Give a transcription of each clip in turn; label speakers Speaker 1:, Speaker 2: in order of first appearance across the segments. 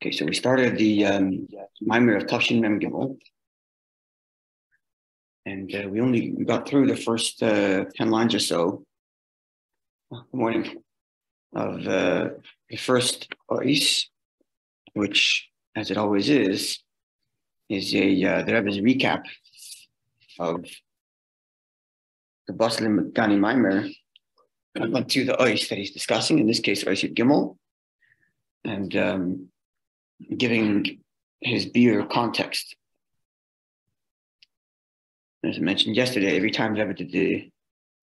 Speaker 1: Okay, so we started the Maamer of Tafshin Mem Gimel, and we only got through the first 10 lines or so. Good morning. Of the first ois, which, as it always is a the Rebbe's recap of the BASI GANI Maamer. I went through the ois that he's discussing, in this case, ois Gimel, and giving his beer context. As I mentioned yesterday, every time Rebbe did the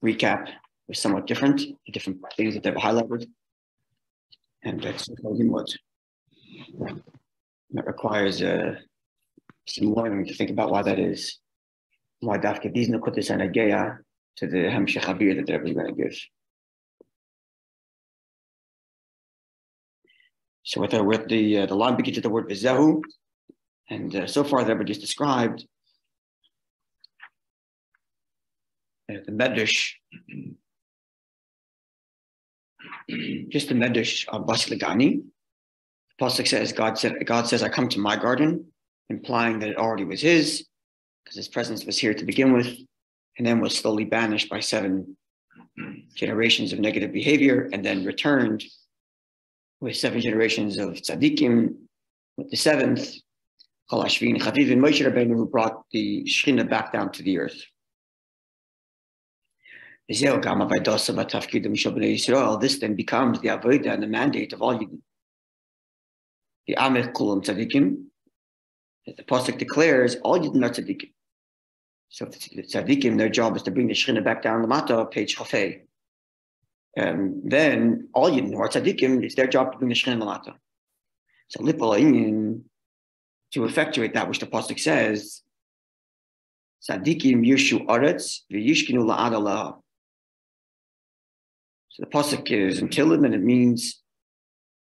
Speaker 1: recap was somewhat different, the different things that they were highlighted. And that's what that requires some learning to think about why that is. Why Dafka these Nukutis and Ageya to the Hamshech Habir that Rebbe is going to give. So with the line begins with the word Vizehu, and so far the Rebbe just described the Medrash, just the Medrash of BASI Legani. The pasuk says, God says, I come to my garden, implying that it already was his, because his presence was here to begin with, and then was slowly banished by 7 generations of negative behavior, and then returned with 7 generations of tzaddikim, with the 7th, Kol Hashvin Chaviv and Moshe Rabbeinu, who brought the Shekhinah back down to the earth. This then becomes the avodah and the mandate of all Yidden. The Amech Kulam Tzaddikim, as the pasuk declares, all Yidden are tzaddikim. So the tzaddikim, their job is to bring the Shekhinah back down the Mata, page Chafei. And then all Yidden who are tzaddikim, it's their job to bring the Shekhinah Mata. So Lipalayin, to effectuate that which the pasuk says, tzaddikim yishu aretz v'yishkinu la'ad Allah. So the pasuk is in Tehillim, and it means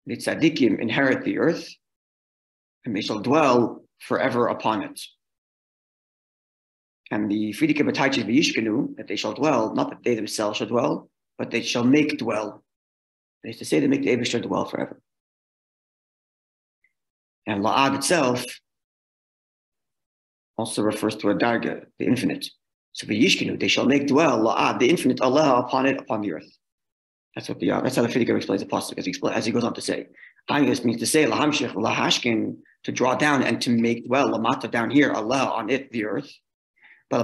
Speaker 1: the tzaddikim inherit the earth, and they shall dwell forever upon it. And the Friedike Bataiches v'yishkinu, that they shall dwell, not that they themselves shall dwell, but they shall make dwell. That is to say, they make the Eibishter dwell forever. And La'ad itself also refers to a darga, the infinite. So v'yishkinu, they shall make dwell, La'ad, the infinite, Allah upon it, upon the earth. That's how the Friedike explains the pasuk, as he goes on to say. This means to say, Lahamshich, Lahashkin, to draw down and to make dwell, Lamata down here, Allah on it, the earth. But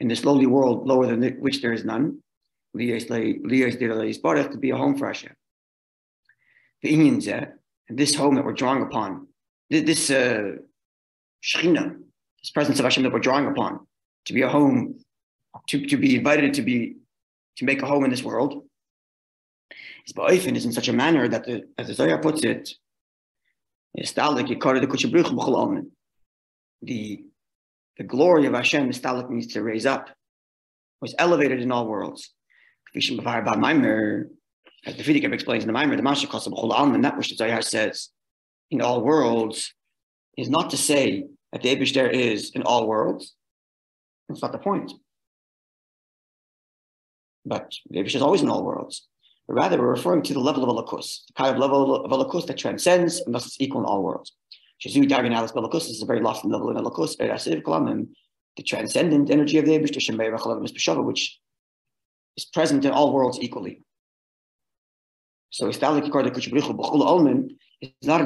Speaker 1: in this lowly world, lower than which there is none, to be a home for Hashem. And this home that we're drawing upon, this Shekhinah, this presence of Hashem that we're drawing upon, to be a home, to be invited to make a home in this world, is in such a manner that, as the Zohar puts it, the glory of Hashem, Mistalik, means to raise up, was elevated in all worlds. As the Friedike explains in the Maamer, the Mashach, that which the Zohar says in all worlds is not to say that the Eibishter is in all worlds. That's not the point. But the Eibishter is always in all worlds. But rather, we're referring to the level of Alakus, the kind of level of Alakus that transcends and thus is equal in all worlds. This is a very lofty level in Alakus, the transcendent energy of the Eibishter, which is present in all worlds equally. So, is not a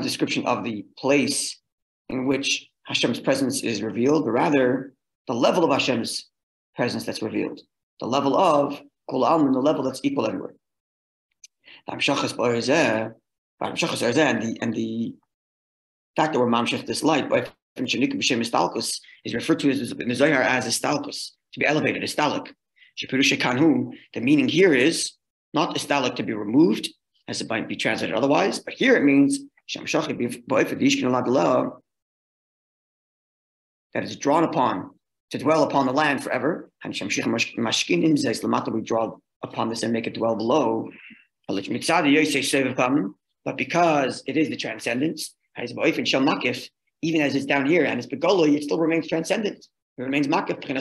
Speaker 1: description of the place in which Hashem's presence is revealed, but rather the level of Hashem's presence that's revealed. The level of Kol Almin, the level that's equal everywhere. And the fact that we're mamshech this light, but is referred to in the Zohar as istalkus, to be elevated, istalik. The meaning here is not istalik to be removed, as it might be translated otherwise, but here it means that is drawn upon, to dwell upon the land forever. And we draw upon this and make it dwell below. But because it is the transcendence, even as it's down here and it's begoloi, it still remains transcendent. It remains makif in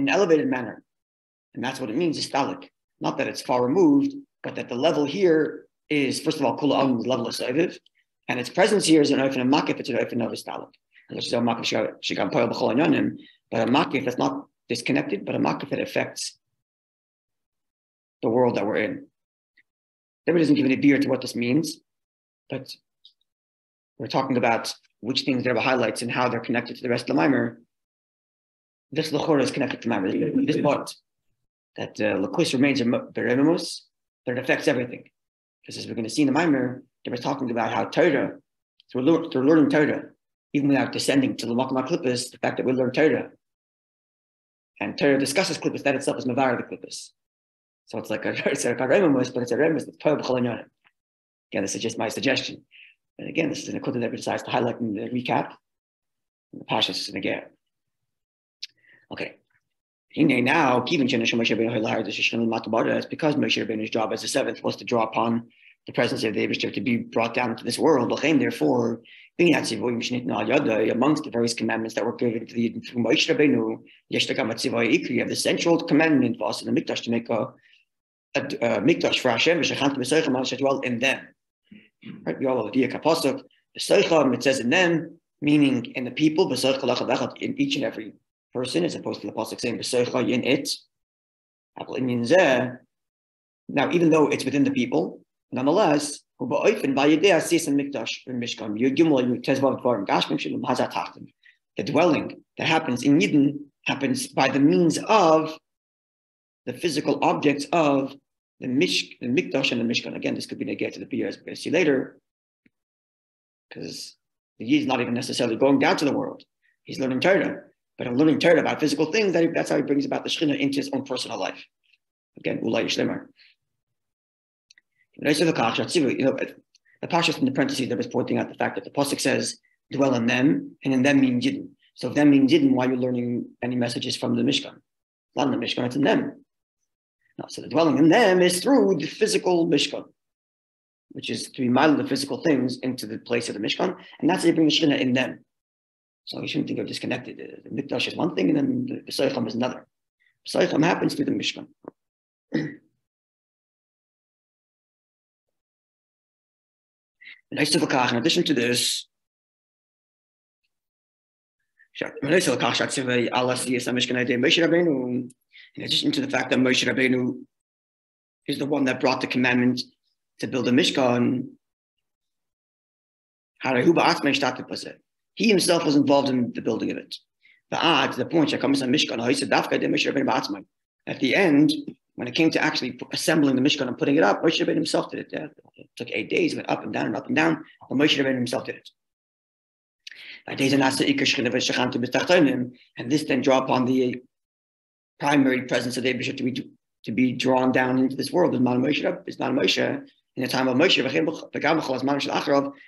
Speaker 1: an elevated manner. And that's what it means, istalik. Not that it's far removed, but that the level here is, first of all, kula on the level of Soviv, and its presence here is an ofen of makif, it's an ofen of istaluk. But a makif that's not disconnected, but a makif that affects the world that we're in. Rabbi doesn't give any beer to what this means, but we're talking about which things Rabbi highlights and how they're connected to the rest of the Maimer. This Lechora is connected to Maimer. This part, that Lakus remains a Beremus, that it affects everything. Because as we're going to see in the Maimer, they were talking about how Torah, through learning Torah, even without descending to the Makam HaKlippus, the fact that we learn Torah, and Torah discusses Klippus, that itself is Mavar the Klippus. So it's like it's a Remus, but it's a Remus that's Torah B'chol Inyanim. Again, this is just my suggestion. And again, this is an Akut that we decides to highlight in the recap. In the Pashas in the Ger. Okay. Now, it's because Moshe Rabbeinu's job as the seventh was to draw upon the presence of the Eibishter to be brought down into this world. Therefore, amongst the various commandments that were given to the Yidden through Moshe Rabbeinu, you have the central commandment for us in the Mikdash to make a Mikdash for Hashem, to dwell in them. Right? We all know the Pasuk, the Seicham, it says in them, meaning in the people, in each and every person, as opposed to the Pasuk saying, in it. Now, even though it's within the people, nonetheless, the dwelling that happens in Yidden happens by the means of the physical objects of the Mikdash and the Mishkan. Again, this could be negated to the Biyah, as we're going to see later, because the Yid is not even necessarily going down to the world. He's learning Torah, but in learning Torah about physical things, that's how he brings about the Shekhinah into his own personal life. Again, Ulay Yishlemar. The Pashas in the parentheses that was pointing out the fact that the Pasuk says, dwell in them, and in them means Yidden. So if them means Yidden, why are you learning any messages from the Mishkan? Not in the Mishkan, it's in them. No, so the dwelling in them is through the physical Mishkan, which is to be mindful of the physical things into the place of the Mishkan, and that's how you bring the Shekhinah in them. So you shouldn't think of disconnected. The Mikdash is one thing, and then the Seicham is another. The Seicham happens through the Mishkan. In addition to this, in addition to the fact that Moshe Rabbeinu is the one that brought the commandment to build a Mishkan, he himself was involved in the building of it. To the point, at the end, when it came to actually assembling the Mishkan and putting it up, Moshe Rabbeinu himself did it. It took 8 days, went up and down, but Moshe Rabbeinu himself did it. And this then draw upon the primary presence of the Eibishter to be drawn down into this world. It's not Moshe. In the time of Moshe, and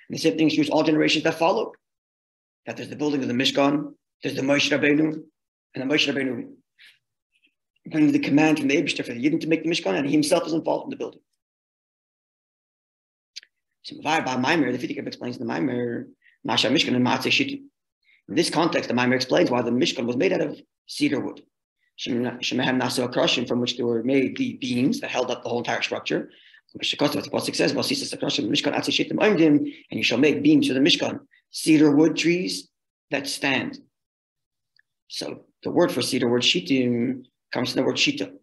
Speaker 1: the same thing is used all generations that follow. That there's the building of the Mishkan, there's the Moshe Rabbeinu, and the Moshe Rabbeinu brings the command from the Eibishter for the Yidden to make the Mishkan, and he himself is involved in the building. So by Maimer, the Fitikab explains the Maimer, Masha Mishkan and Matzeh Shittim. In this context, the Maimer explains why the Mishkan was made out of cedar wood. Shemehem Nasu Akrashim, from which there were made the beams that held up the whole entire structure. Which the Pasuk says, and you shall make beams for the Mishkan, cedar wood trees that stand. So the word for cedar word shittim comes from the word shita.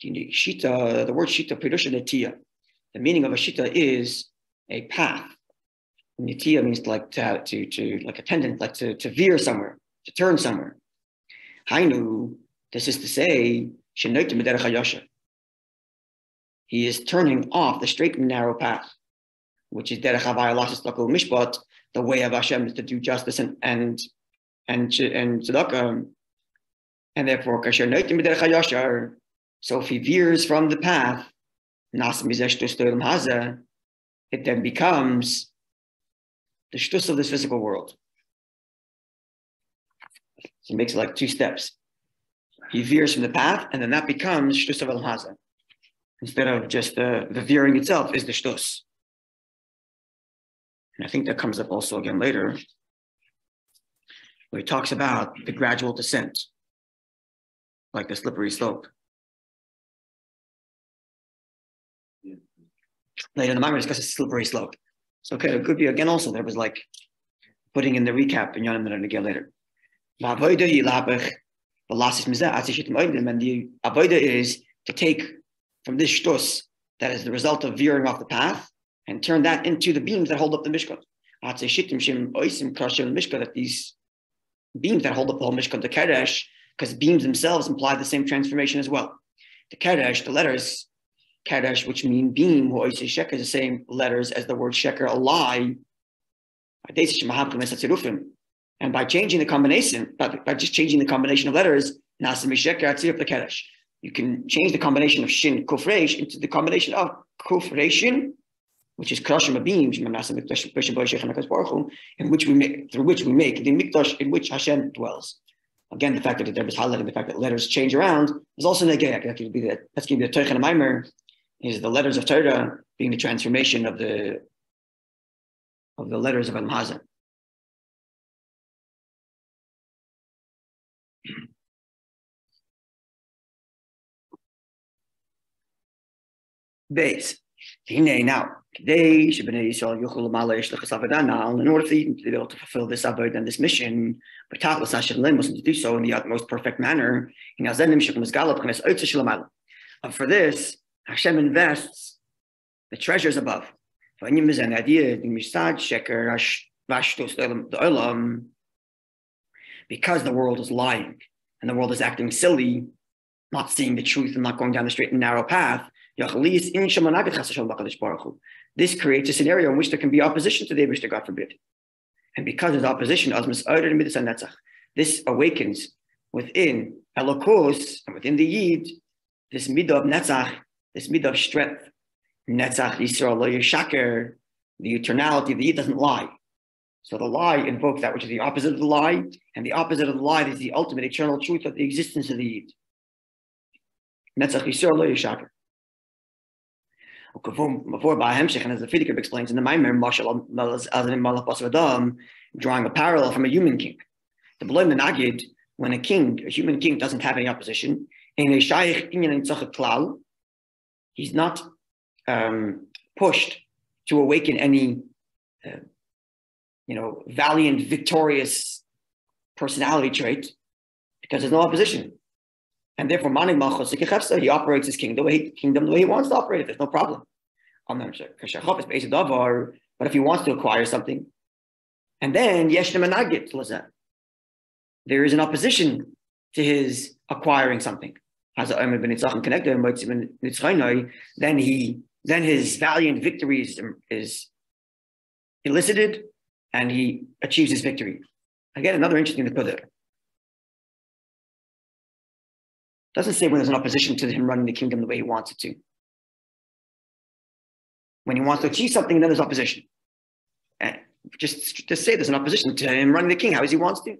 Speaker 1: Shita, the word shita, Pirusha Netiya. The meaning of a shita is a path. Netiya means like to like a tendon, like to veer somewhere, to turn somewhere. Hainu, this is to say, he is turning off the straight and narrow path, which is derech havaya lashis tzedakah mishpat. The way of Hashem is to do justice and tzedakah, and therefore kasher noitim b'derech hayashar. So if he veers from the path, nas mizeh shtus to'olam hazeh, it then becomes the shtus of this physical world. So he makes it like 2 steps. He veers from the path, and then that becomes shtus of olam hazeh. Instead of just the veering itself is the shtus. And I think that comes up also again later, where he talks about the gradual descent, like the slippery slope. later in the Maamre discusses slippery slope. So okay, it could be again also there was like putting in the recap in Yonim and again later. The avoida is to take from this shtus that is the result of veering off the path and turn that into the beams that hold up the Mishkan. That these beams that hold up the whole Mishkan, the Keresh, because beams themselves imply the same transformation as well. The Keresh, the letters Keresh, which mean beam, who is the same letters as the word sheker, a lie. And by changing the combination, by just changing the combination of letters, you can change the combination of shin kufresh into the combination of kufreshin, which is krashim beams, in which we make, through which we make the mikdash in which Hashem dwells. Again, the fact that there was highlighting the fact that letters change around is also negayah. That's going to be the Teichen Maimer, is the letters of Torah being the transformation of the letters of Al-Hazan. Base. Now, today, in order for you to be able to fulfill this avodah and this mission, but to do so in the utmost perfect manner. For this, Hashem invests the treasures above. Because the world is lying and the world is acting silly, not seeing the truth and not going down the straight and narrow path, this creates a scenario in which there can be opposition to the Eibishter, God forbid. And because there's opposition, this awakens within Elokos and within the Yid this midah of Netzach, this midah of strength. Netzach Yisrael lo yishaker, the eternality of the Yid doesn't lie. So the lie invokes that which is the opposite of the lie, and the opposite of the lie is the ultimate eternal truth of the existence of the Yid. Netzach Yisrael lo yishaker. Before by Hemshech, and as the Fidiker explains in the Maimer, drawing a parallel from a human king. The B'loi Menagid, when a human king doesn't have any opposition, he's not pushed to awaken any, valiant, victorious personality trait because there's no opposition. And therefore, he operates his kingdom the way he wants to operate it. There's no problem. But if he wants to acquire something, and then there is an opposition to his acquiring something. Then his valiant victory is elicited, and he achieves his victory. Again, another interesting thing to put there. Doesn't say when there's an opposition to him running the kingdom the way he wants it to. When he wants to achieve something, then there's opposition. And just say there's an opposition to him running the king, how as he wants to.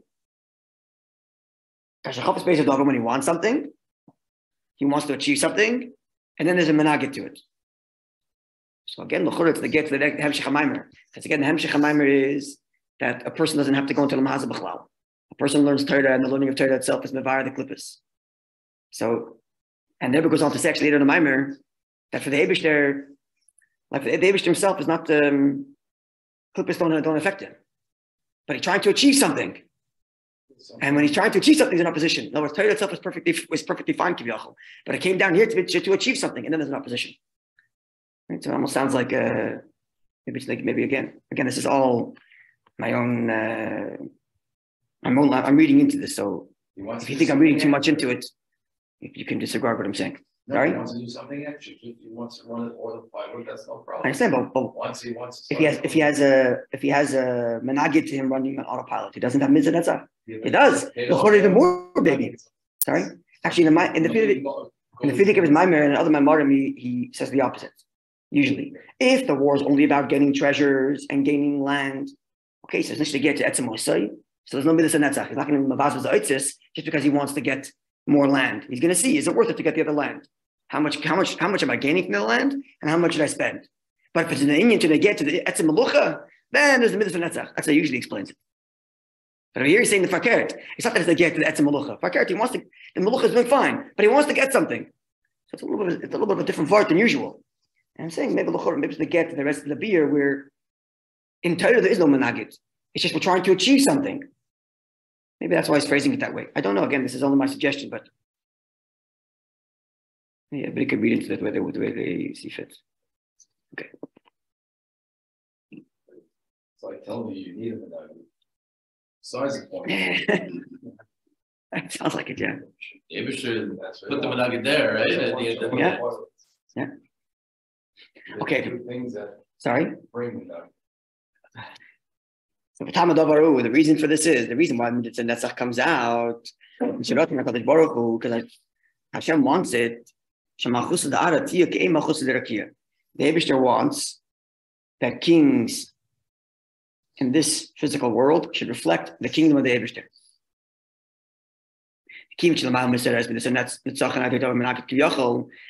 Speaker 1: When he wants something, he wants to achieve something, and then there's a menagit to it. So again, it's the get to the Hemshech HaMaimer. Because again, the Hemshech HaMaimer is that a person doesn't have to go into the Mahazah B'chlal. A person learns Torah, and the learning of Torah itself is Mevar the Klippus. So, and Rebbe goes on to say actually later in the Maimer that for the Eibishter, like the Eibishter himself is not, Klippus don't affect him. But he's trying to achieve something. And when he's trying to achieve something, there's an opposition. In other words, Torah itself was perfectly fine, Kiviyachol. But it came down here to achieve something, and then there's an opposition. Right? So it almost sounds like, maybe again, this is all my own, I'm reading into this. So if you think I'm reading too much into it, you can disregard what I'm saying.
Speaker 2: No,
Speaker 1: right?
Speaker 2: He wants to do something extra. If he wants to run it or the plywood, that's no problem.
Speaker 1: I understand, but if he has a menagid to him running on autopilot, he doesn't have mitzvah netzach. He does. The more baby. Sorry, actually, in the Fidik of his Maimer and other Maimarim, he says the opposite. Usually, if the war is only about getting treasures and gaining land, okay, so it's to get to etzem osai. So there's no mitzvah netzach. He's not going to mavaz v'zaitzis just because he wants to get more land. He's going to see, is it worth it to get the other land? How much am I gaining from the land, and how much should I spend? But if it's an Indian to get to the etzem melucha, then there's the mitzvah netzach. That's how he usually explains it. But here he's saying the fakert. It's not that it's the get to the etzem melucha. Fakert, he wants to. The melucha is doing fine, but he wants to get something. So it's a little bit of a different part than usual. And I'm saying maybe it's the get to the rest of the beer where in Torah there is no menagid. It's just we're trying to achieve something. Maybe that's why he's phrasing it that way. I don't know. Again, this is only my suggestion, but yeah, but it could read into that the way they see fit. Okay.
Speaker 2: It's like telling you need a menagid. Besides the point.
Speaker 1: That sounds like it, yeah.
Speaker 2: Yeah, we should put the menagid there, right?
Speaker 1: Yeah. Yeah. Okay.
Speaker 2: Things that
Speaker 1: Sorry?
Speaker 2: bring menagid.
Speaker 1: So the reason for this is, the reason why Mitzvah Netzach comes out, because Hashem wants it, the Eibishter wants that kings in this physical world should reflect the kingdom of the Eibishter.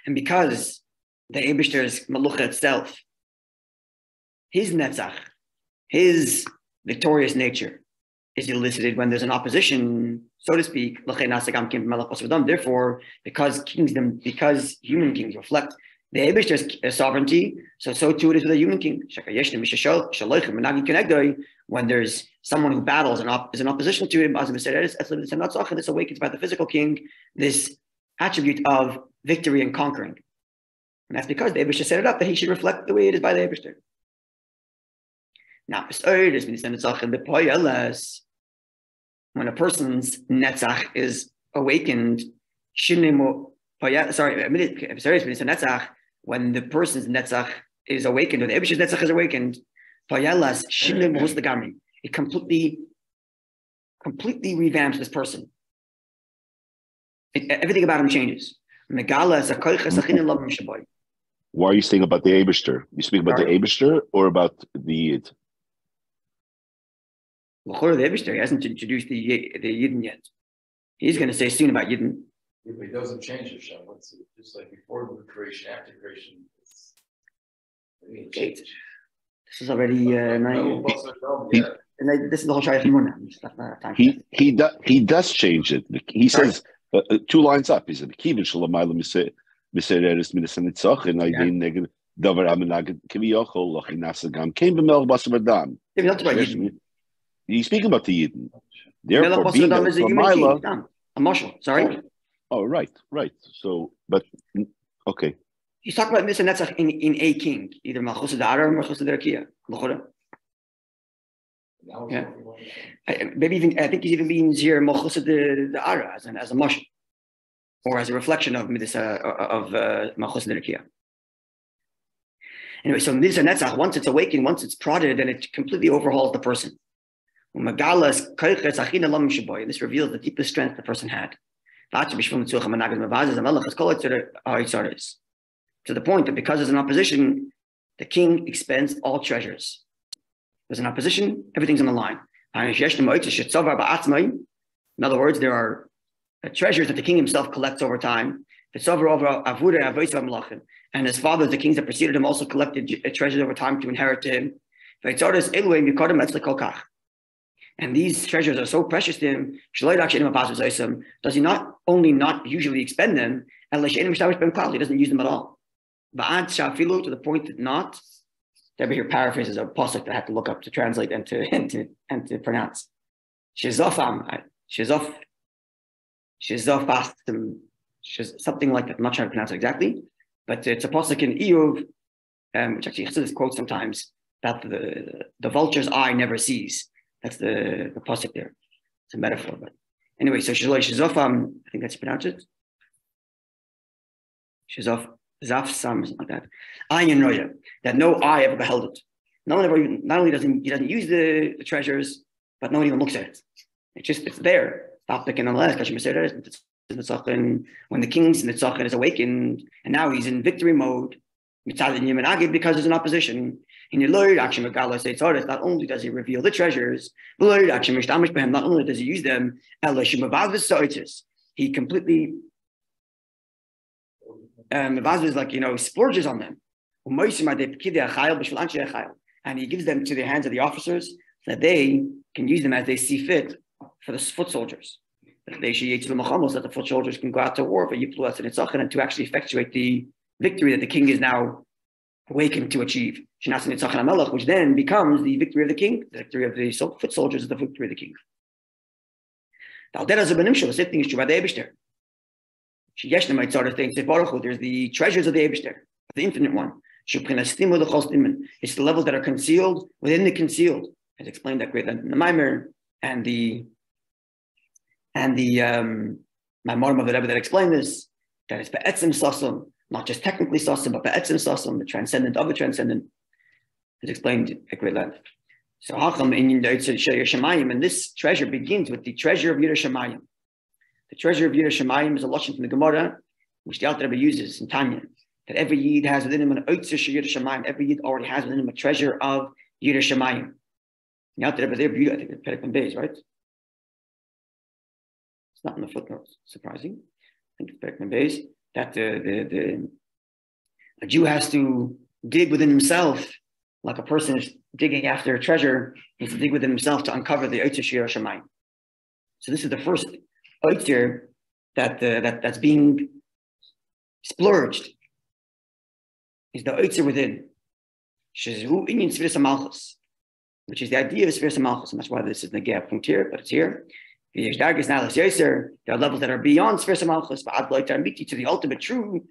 Speaker 1: And because the Eibishter's Malucha itself, his Netzach, his victorious nature is elicited when there's an opposition, so to speak. Therefore, because human kings reflect the Eibishter's sovereignty, so too it is with a human king. When there's someone who battles and is in opposition to him, this awakens by the physical king this attribute of victory and conquering. And that's because the Eibishter set it up that he should reflect the way it is by the Eibishter. Now, when a person's netzach is awakened, when the person's netzach is awakened, or the Eibishter's netzach is awakened, it completely revamps this person. Everything about him changes. Why
Speaker 3: are you saying about the Eibishter? You speak about the Eibishter or about the Yid?
Speaker 1: The Eibishter, he hasn't introduced the Yidden yet. He's going to say soon about Yidden.
Speaker 2: Yeah, but he doesn't change it, Shem. It's just like before the creation, after creation.
Speaker 1: Okay. This is already this is the whole Shayach Emunah.
Speaker 3: He does change it. He says 2 lines up. He said, "Kivin shalamayla misereres minasanitzach and aydin neged davar amenaged kiviyachol lachinasagam came b'melch basavadam." He's speaking about the Yidden. Therefore, being
Speaker 1: is a human king. A marshal. Sorry.
Speaker 3: Oh, right. So, but okay.
Speaker 1: He's talking about Mr. Netzach in a king, either Malchus Da'ara or Malchus Da'rakia. Yeah. Maybe even I think he's even being here Malchus Da'ara as a marshal, or as a reflection of Malchus Da'rakia. Anyway, so Mr. Netzach, once it's awakened, once it's prodded, then it completely overhauls the person. This reveals the deepest strength the person had. To the point that because there's an opposition, the king expends all treasures. There's an opposition, everything's on the line. In other words, there are treasures that the king himself collects over time. And his fathers, the kings that preceded him, also collected treasures over time to inherit to him. And these treasures are so precious to him, does he not only not usually expend them, he doesn't use them at all. To the point that not, Rabbi here paraphrases a pasuk that I had to look up to translate and to pronounce. Something like that. I'm not trying to pronounce it exactly, but it's a pasuk in Iyov, which actually Chassidus quotes sometimes, that the vulture's eye never sees. That's the pasuk there. It's a metaphor, but anyway. So Shizofam, I think that's pronounced it. Shizof Zaf Sam, something like that. Ayin Roya, that no eye ever beheld it. No one ever even. Not only doesn't use the treasures, but no one even looks at it. It's there. Stop picking on the last. When the king's Nitzachon is awakened, and now he's in victory mode, because there's an opposition. In your Lord, not only does he reveal the treasures, not only does he use them, he completely splurges on them. And he gives them to the hands of the officers so that they can use them as they see fit for the foot soldiers. That the foot soldiers can go out to war for and to actually effectuate the victory that the king is now awaken to achieve, which then becomes the victory of the king, the victory of the foot soldiers is the victory of the king. There's the treasures of the Eibishter, the infinite one. It's the levels that are concealed within the concealed, as explained that great in the Maimer and the Maimon of the Rebbe that explained this, that it's be'etzim sasam, not just technically sasam, but be'etzim sasam, the transcendent of the transcendent, is explained at great length. So Hacham in the Shemayim, and this treasure begins with the treasure of Yerushalayim. The treasure of Yerushalayim is a lashon from the Gemara, which the Alter Rebbe uses in Tanya, that every Yid has within him an oitzer Yerushalayim. Every Yid already has within him a treasure of Yerushalayim. The Alter Rebbe, they're beautiful. I think it's Perek Beis, right? It's not in the footnotes. Surprising. I think it's Perek Beis that a Jew has to dig within himself, like a person is digging after a treasure. He has to dig within himself to uncover the oitzer Yerushalayim. So this is the first oitzer that's being splurged. Is the oitzer within, which is the idea of Sfiras HaMalchus, and that's why this is the gap point here, but it's here. There are levels that are beyond Sfiras HaMalchus, to the ultimate true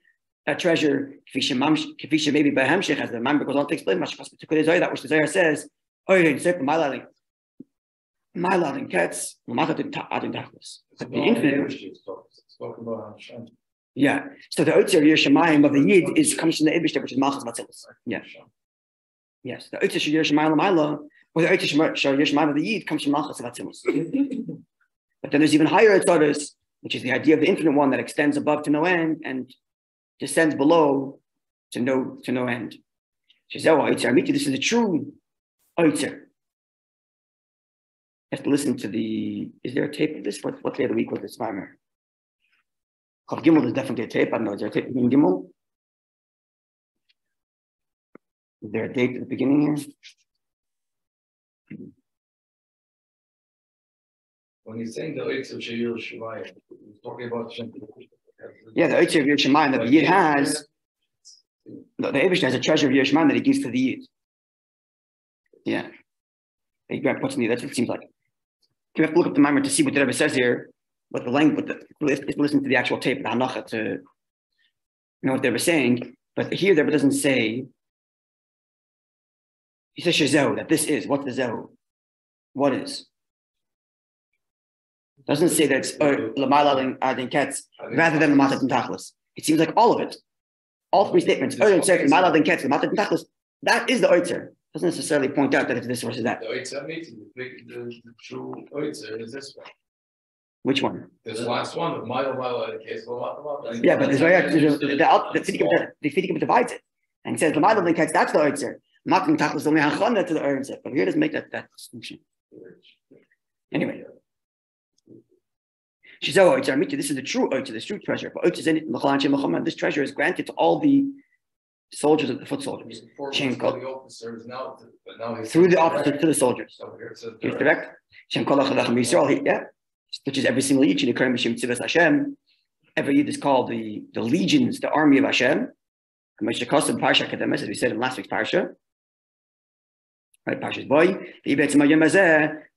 Speaker 1: treasure, maybe by Hamshech, as the Maimon goes on to explain, that which the Zohar says, the infinite. Yeah. So the Oitzer Yerushalayim of the Yid comes from the Eibishter, which is Malchus Matzilus. Yeah. Yes. The Oitzer Yerushalayim Lamayla, or the Oitzer Yerushalayim of the Yid comes from Malchus Matzilus. But then there's even higher Otzaros, which is the idea of the infinite one that extends above to no end and descends below to no end. This is the true Oitzer. You have to listen to is there a tape of this? What day of the week was this Maimon? Chav Gimel is definitely a tape. I don't know. Is there a tape in Gimel? Is there a date at the beginning here?
Speaker 2: When you're saying the Oitzer Yerushalayim, you're talking about
Speaker 1: yeah, the Oitzer Yerushalayim that the Yid has. The Eibishter has a treasure of Yerushalayim that he gives to the Yid. Yeah. He puts in the, that's what it seems like. You have to look up the Maimon to see what the Rebbe says here. But the language, listen to the actual tape, the Hanacha, to know what they were saying. But here, the Rebbe doesn't say. He says Shezehu, that this is. What's the Zehu? What is? Doesn't say that it's Lamayla Adin Ketz rather than Lamatat and Tachlis. It seems like all of it, all three statements. Lamayla Adin Ketz, Lamatat and Tachlis. That is the Oitzer. Doesn't necessarily point out that it's this versus that.
Speaker 2: The Oitzer meeting, the true Oitzer is this one.
Speaker 1: Which one?
Speaker 2: There's the last one, the Mile in case.
Speaker 1: Yeah, but the Fidikim divides it and says the Mile in case that's the Oitzer. Matan Tachlis only Hachana to the Oitzer, but here doesn't make that distinction. Anyway, this is the true Oitzer, the true treasure. But Oitzer is in it. This treasure is granted to all the soldiers of the foot soldiers. Through the officers to the soldiers. Here's direct. Yeah. Which is every single Yid. Every Yid is called the legions, the army of Hashem. As we said in last week's parsha. Right, Parsha's boy. He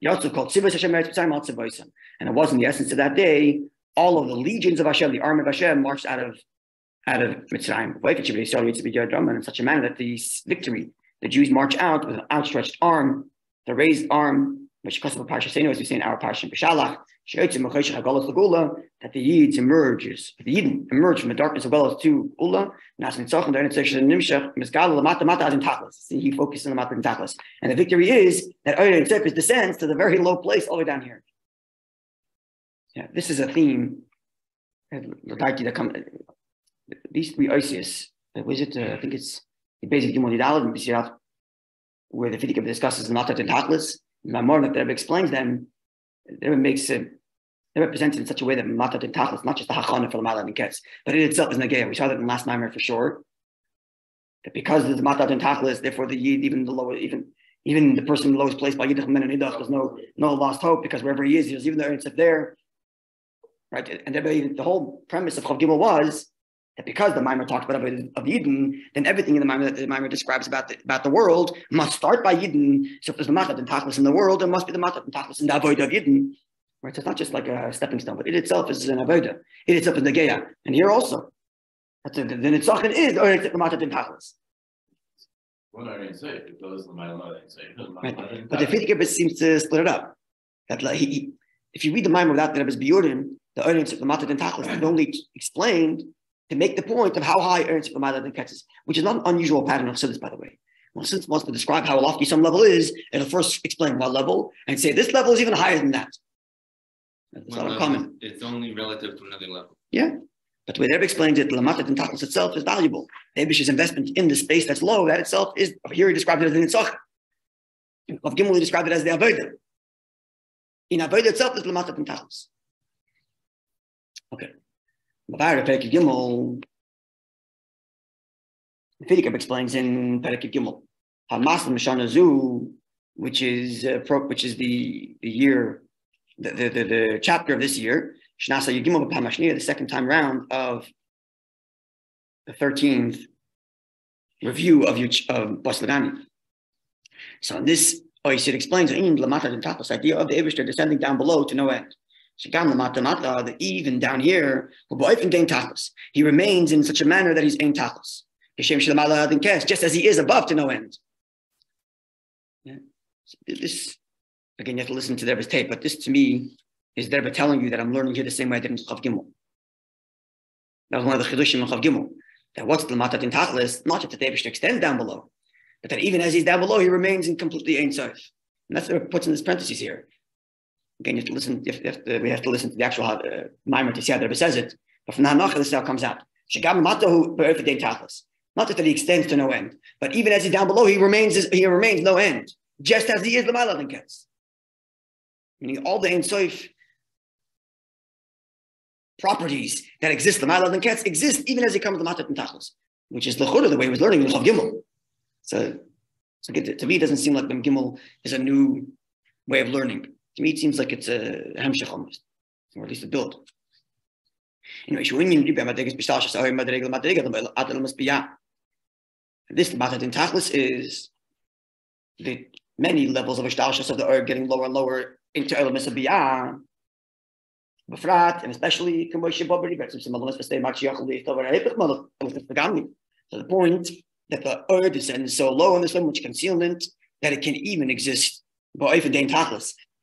Speaker 1: also called Tzivos Hashem Eretz Mitzrayim Al Tzivosim. And it was in the essence of that day, all of the legions of Hashem, the army of Hashem, marched out of Mitzrayim. In such a manner that the victory, the Jews march out with an outstretched arm, the raised arm, which because of a parsha saying, as we say in our parsha B'Shalach, that the Yids emerges, the Yidden emerge from the darkness as well as to Ula. See, he focuses on the Matat and Tachlis. And the victory is that Oyer descends to the very low place all the way down here. Yeah, this is a theme. These three Oisius, was it? I think it's the basic Gimel where the Fidikim discusses the Matat and Tachlis. More that the Rebbe explains them. The Rebbe makes it. They represent it in such a way that Matat and Tachlis, not just the Hachana for the Malat and Ketz, but it itself is Nagaya. We saw that in the last Maimon for sure. That because of the Matat and Tachlis, therefore the Yid, even the person in the lowest place by Yidach Men and Yidach, there's no lost hope because wherever he is, there's even the Eretz there. Right? And the whole premise of Chav Gimel was that because the Maamre talks about of Yidden, then everything in the Maamre describes about the world must start by Yidden. So if there's the Matat and Tachlis in the world, there must be the Matat and Tachlis in the Avodah of Yidden. Right? So it's not just like a stepping stone, but it itself is an Avodah. It itself is the Geya. And here also, the Nitzachon is the Matat and Tachlis.
Speaker 2: Well, I didn't say it goes the Maamre.
Speaker 1: Right. But the Rebbe seems to split it up. That if you read the Maamre without the Rebbe's Biurim, the audience of the Matat and Tachlis is only explained to make the point of how high Ernst of the Matat and Ketz is, which is not an unusual pattern of Siddur, by the way. When Siddur wants to describe how lofty some level is, it'll first explain what level and say this level is even higher than that. It's not uncommon.
Speaker 4: It's only relative to another level.
Speaker 1: Yeah. But the way the Rebbe explains it, the Matat and Tachlis itself is valuable. The Eibish's investment in the space that's low, that itself is, here he described it as the Nitzach. Of Gimel, he described it as the Avodah. In Avodah itself is the Matat and Tachlis. Okay. Perek Gimel, the Rebbe explains in Perek Gimel, Hamas Mishana Zu, which is the year, the chapter of this year, Shnasa Yigimel B'Pamashniya, the second time round of the 13th review of GANI. So in this, it explains the idea of the Eibishter descending down below to no end. The even down here, he remains in such a manner that he's ein tachlis. Just as he is above to no end. Yeah. So this, again, you have to listen to the Rebbe's tape, but this to me is the Rebbe telling you that I'm learning here the same way I did in Chav Gimel. That was one of the chidushim in Chav Gimel. That what's the matat in tachlis, not just that the Eibishter extends down below, but that even as he's down below, he remains in completely ein sof. And that's what it puts in this parentheses here. Again, you have to listen. We have to listen to the actual Maamre to see how the Rebbe says it. But from Hanach, this is how it comes out. Not that he extends to no end, but even as he's down below, he remains no end, just as he is l'mayla than Ketz. Meaning all the Ein Sof properties that exist l'mayla than Ketz exist even as he comes to Matat and Tachlis, which is the way he was learning in Chav Gimel. So to me, it doesn't seem like Mem Gimel is a new way of learning. To me, it seems like it's a hemshech almost, or at least a build. Anyway, this Matat in Tachlis is the many levels of Ishtalshus of the earth getting lower and lower into elements of Biyah, Befrat, and especially so the point that the earth descends so low in this much concealment that it can even exist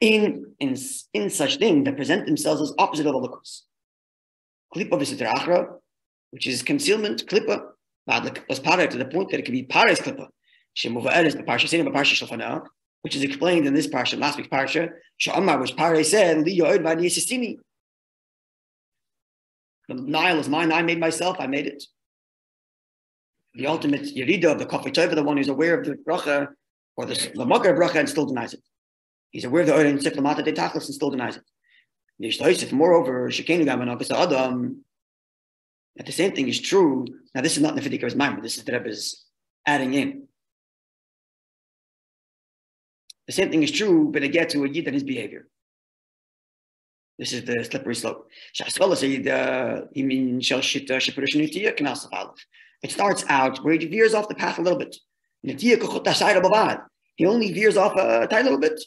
Speaker 1: in such things that present themselves as opposite of Elokus. Klippa v'sitra, which is concealment, klippa, was parah to the point that it can be parah's klippa. Which is explained in this parsha, last week's parsha, which parah said, the Nile is mine, I made myself, I made it. The ultimate yerida of the Kafei Tova, the one who's aware of the bracha, or the makar bracha and still denies it. He's aware of the Oren Sif Lamata de Tachlis and still denies it. Moreover, that the same thing is true. Now, this is not Nefedikar's Maamre, this is the Rebbe's adding in. The same thing is true, but it gets to a Yid and his behavior. This is the slippery slope. It starts out where he veers off the path a little bit. He only veers off a tiny little bit.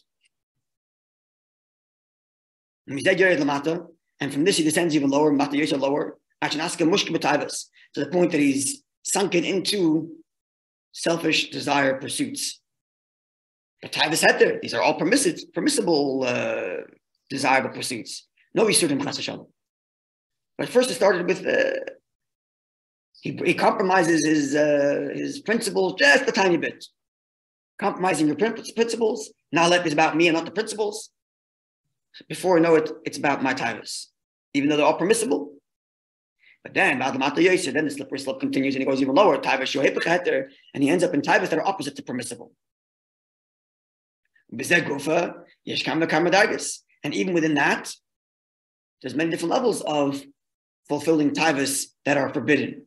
Speaker 1: And from this he descends even lower, lower, to the point that he's sunken into selfish desire pursuits. But Taivas Heter, these are all permissible, desirable pursuits. No Yisurim Chas Hashem. But first it started with he compromises his principles just a tiny bit. Compromising your principles. Now let is about me and not the principles. Before I know it, it's about my Taivas. Even though they're all permissible. But then the slippery slope continues and he goes even lower. Taivas Shohepech Heter, and he ends up in Taivas that are opposite to permissible. And even within that, there's many different levels of fulfilling taivas that are forbidden.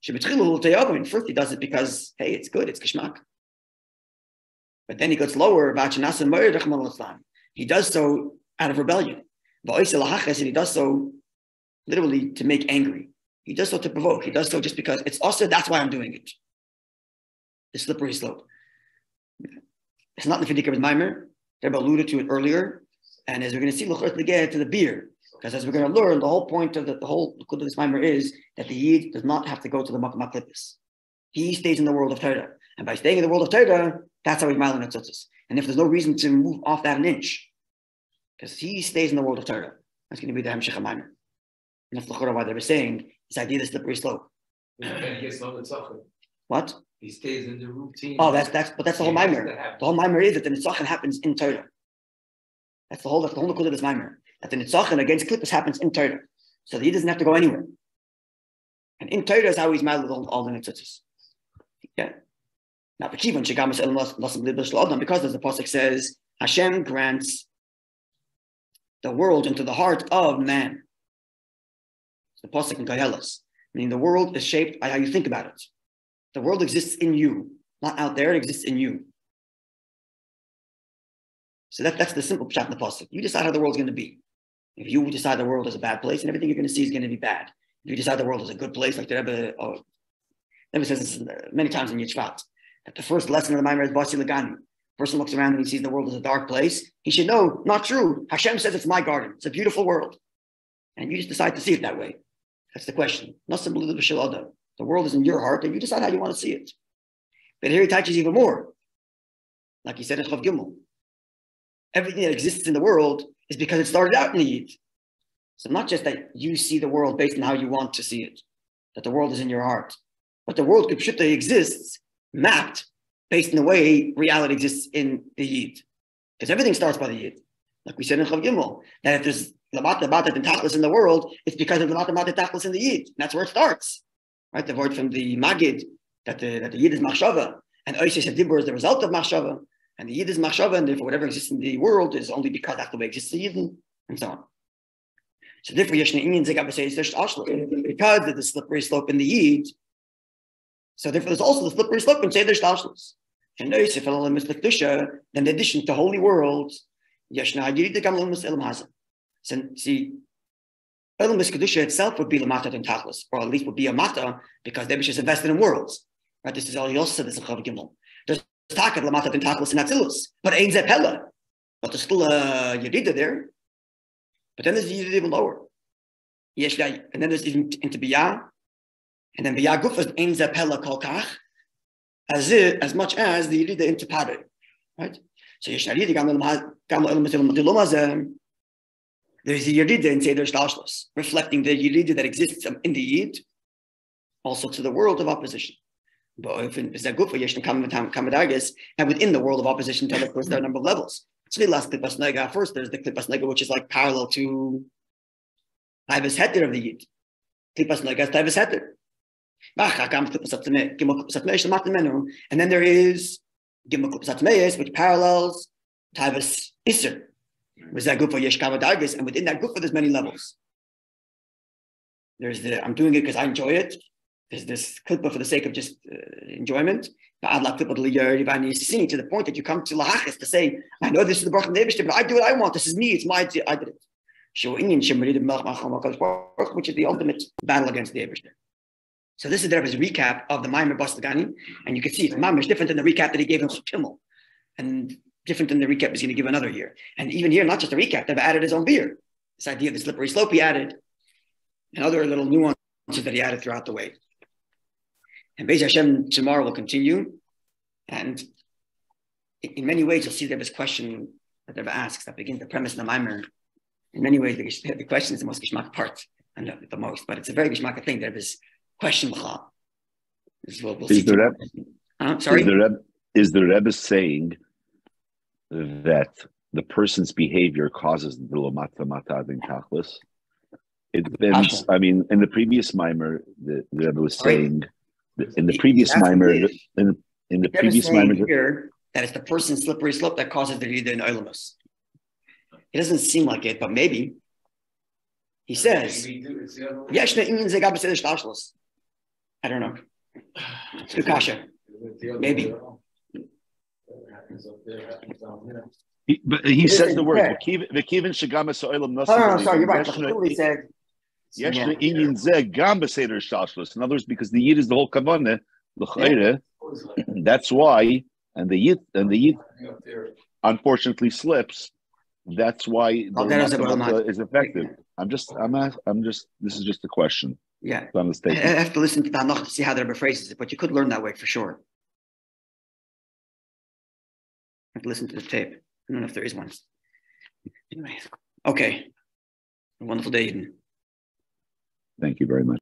Speaker 1: First he does it because, hey, it's good, it's kishmak. But then he goes lower, he does so out of rebellion. And he does so literally to make angry. He does so to provoke. He does so just because it's also, that's why I'm doing it. The slippery slope. It's not the Fidikar with Maimer. Rabbi alluded to it earlier. And as we're going to see, we get to the beer. Because as we're going to learn, the whole point of the whole Likud of this Maimer is that the Yid does not have to go to the Makam HaKlippus. He stays in the world of Torah. And by staying in the world of Torah, that's how he's Mailing Atzutzis. And if there's no reason to move off that an inch, because he stays in the world of Torah, that's going to be the Hemshech HaMaimer. And that's why they were saying this idea of the slippery slope. What?
Speaker 2: He stays in the routine.
Speaker 1: Oh, but that's the whole Maimer. The whole Maimer is that the Nitzachon happens in Torah. That's the whole Likud of this Maimer. That the Nitzachon against Klippus happens in Torah. So he doesn't have to go anywhere. And in Torah is how he's mad with all the Nitzutzis. Yeah. Now, because there's the pasuk says, Hashem grants the world into the heart of man. It's the pasuk in Kahelas, meaning the world is shaped by how you think about it. The world exists in you, not out there. It exists in you. So that's the simple pshat in the pasuk. You decide how the world's going to be. If you decide the world is a bad place, and everything you're going to see is going to be bad. If you decide the world is a good place, like the Rebbe says this many times in Yitzhak, that the first lesson of the Maamer is BASI legani. Person looks around and he sees the world as a dark place. He should know, not true. Hashem says it's my garden. It's a beautiful world. And you just decide to see it that way. That's the question. The world is in your heart, and you decide how you want to see it. But here he touches even more. Like he said in Chav Gimel. Everything that exists in the world is because it started out in the Yid. So not just that you see the world based on how you want to see it, that the world is in your heart, but the world Kipshuta exists mapped based on the way reality exists in the Yid. Because everything starts by the Yid. Like we said in Chav Gimel, that if there's Lamata Batat and Tachlis in the world, it's because of Lamata Batat Tachlis in the Yid. And that's where it starts. Right? The word from the Magid, that the Yid is Machshava, and Oishes Hadibur is the result of Machshava, and the Yid is Machshava, and therefore whatever exists in the world is only because that's the way it exists in the Yid, and so on. So therefore, because there's the slippery slope in the Yid, so therefore there's also the slippery slope in Seder Shtalshlos. And then in addition to holy worlds, so see, Elam Kedusha itself would be Lamata and Tachlis, or at least would be a Mata, because Debish is invested in worlds. Right? This is all he also said this in Chav Gimel. There's Takat Lamata and Tachlis in Atzilus, but Ein Zepella. But there's still a Yerida there. But then there's the Yerida even lower. And then there's even into Biyah. And then Biyah Gufas Ein Zepella Kolkach, as much as the Yerida into Pare. Right? So Yeshnaridi Gamla Elam Dilomazem. There's a Yerida in Seder Shtalshlos, reflecting the Yerida that exists in the Yid, also to the world of opposition. And within the world of opposition, of course, there are a number of levels. First, there's the Klippas Nega, which is like parallel to Taivas Heter of the Yid. Klippas Nega is Taivas Heter. And then there is Gimel Klippas Atmeis, which parallels Taivas Isser. Was that good for Yeshkava Dargis? And within that group, there's many levels. There's I'm doing it because I enjoy it. There's this klippa for the sake of just enjoyment. Seeing to the point that you come to lahachis to say, I know this is the Baruch Neibishter, but I do what I want. This is me. It's my idea. I did it. Which is the ultimate battle against the Eibishter. So this is his recap of the Maamer Bas Legani, and you can see the Maamer is different than the recap that he gave him for Kimmel, and different than the recap he's going to give another year. And even here, not just a recap, they've added his own beer. This idea of the slippery slope he added, and other little nuances that he added throughout the way. And Beis Hashem tomorrow will continue. And in many ways, you'll see there this question that Rebbe asks that begins the premise in the Maamer. In many ways, the question is the most geschmack part, and the most, but it's a very geschmack thing. There is question. We'll see. Sorry?
Speaker 3: Is the Rebbe saying that the person's behavior causes the Lamata Matadin Tachlis? It depends. I mean, in the previous Maamer, the Rebbe was saying, in the previous Maamer, in the previous Maamer,
Speaker 1: here that it's the person's slippery slope that causes the Yida in Olamus. It doesn't seem like it, but maybe. He says, I don't know. Sukasha. Maybe.
Speaker 3: But he says the word.
Speaker 1: No, sorry, you're right. He said,
Speaker 3: Yes, the Indian Zeg Gamba Seder Shashlis. In other words, because the Yid is the whole Kavanah, that's why, and the Yid unfortunately slips. That's why the is effective. This is just a question.
Speaker 1: Yeah. I have to listen to the Hanach to see how the Rabbi phrases it, but you could learn that way for sure. I have to listen to the tape. I don't know if there is one. Anyway, okay. A wonderful day, Eden.
Speaker 3: Thank you very much.